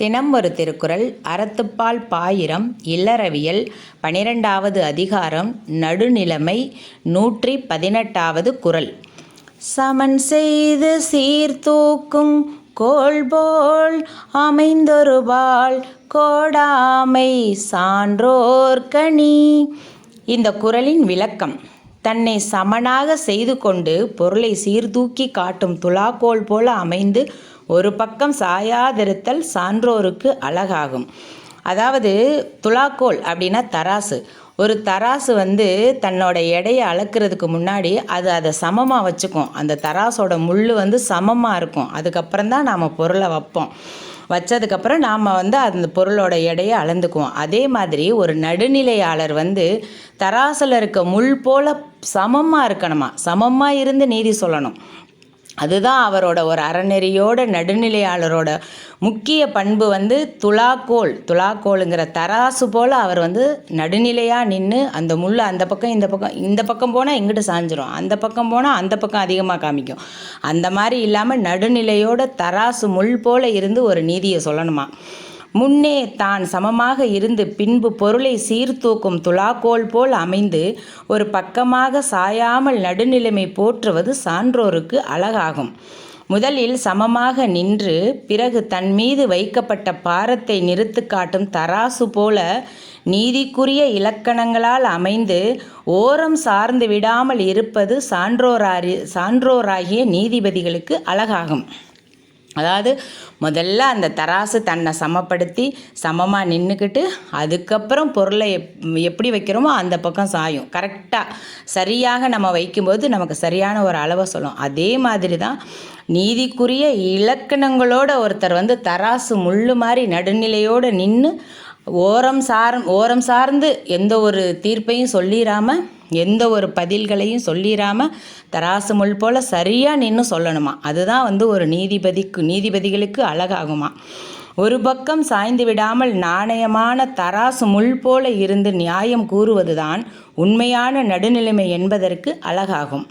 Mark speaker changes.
Speaker 1: தினம் ஒரு திருக்குறள். அறத்துப்பால் பாயிரம். இல்லறவியல் 12வது அதிகாரம். நடுநிலைமை 118வது குறள். சமன் செய்து சீர்தூக்கும் கோல்போல் அமைந்தொருபால் கோடாமை சான்றோர்கணி. இந்த குறளின் விளக்கம்: தன்னை சமனாக செய்து கொண்டு பொருளை சீர்தூக்கி காட்டும் துலாக்கோல் போல அமைந்து ஒரு பக்கம் சாயாதிருத்தல் சான்றோருக்கு அழகாகும். அதாவது துலாக்கோல் அப்படின்னா தராசு. ஒரு தராசு தன்னோட எடையை அளக்கிறதுக்கு முன்னாடி அதை சமமாக வச்சுக்கும். அந்த தராசோட முள் சமமாக இருக்கும். அதுக்கப்புறம் தான் நாம் பொருளை வைப்போம். வச்சதுக்கப்புறம் நாம் அந்த பொருளோட எடையை அளந்துக்குவோம். அதே மாதிரி ஒரு நடுநிலையாளர் தராசில் இருக்க முள் போல் சமமாக இருக்கணுமா, சமமாக இருந்து நீதி சொல்லணும். அதுதான் அவரோட ஒரு அறநெறியோட நடுநிலையாளரோட முக்கிய பண்பு. துலாக்கோளுங்கிற தராசு போல் அவர் நடுநிலையாக நின்று அந்த முள் அந்த பக்கம் இந்த பக்கம் போனால் இங்கிட்டு சாஞ்சிரும், அந்த பக்கம் போனால் அந்த பக்கம் அதிகமாக காமிக்கும். அந்த மாதிரி இல்லாமல் நடுநிலையோட தராசு முள் போல் இருந்து ஒரு நீதியை சொல்லணுமா. முன்னே தான் சமமாக இருந்து பின்பு பொருளை சீர்தூக்கும் துலாக்கோல் போல் அமைந்து ஒரு பக்கமாக சாயாமல் நடுநிலைமை போற்றுவது சான்றோருக்கு அழகாகும். முதலில் சமமாக நின்று பிறகு தன் மீது வைக்கப்பட்ட பாரத்தை நிறுத்து காட்டும் தராசு போல நீதிக்குரிய இலக்கணங்களால் அமைந்து ஓரம் சார்ந்து விடாமல் இருப்பது சான்றோராகிய நீதிபதிகளுக்கு அழகாகும். அதாவது முதல்ல அந்த தராசு தன்னை சமப்படுத்தி சமமாக நின்றுக்கிட்டு அதுக்கப்புறம் பொருளை எப்படி வைக்கிறோமோ அந்த பக்கம் சாயும். கரெக்டாக சரியாக நம்ம வைக்கும்போது நமக்கு சரியான ஒரு அளவை சொல்லும். அதே மாதிரி தான் நீதிக்குரிய இலக்கணங்களோட ஒருத்தர் தராசு முள் மாதிரி நடுநிலையோடு நின்று ஓரம் சார்ந்து எந்த ஒரு தீர்ப்பையும் சொல்லிடாமல் எந்த ஒரு பதில்களையும் சொல்லிடாமல் தராசு முள் போல் சரியாக நின்று சொல்லணுமா. அதுதான் ஒரு நீதிபதிகளுக்கு அழகாகுமா. ஒரு பக்கம் சாய்ந்து விடாமல் நாணயமான தராசு முள் போல இருந்து நியாயம் கூறுவதுதான் உண்மையான நடுநிலைமை என்பதற்கு அழகாகும்.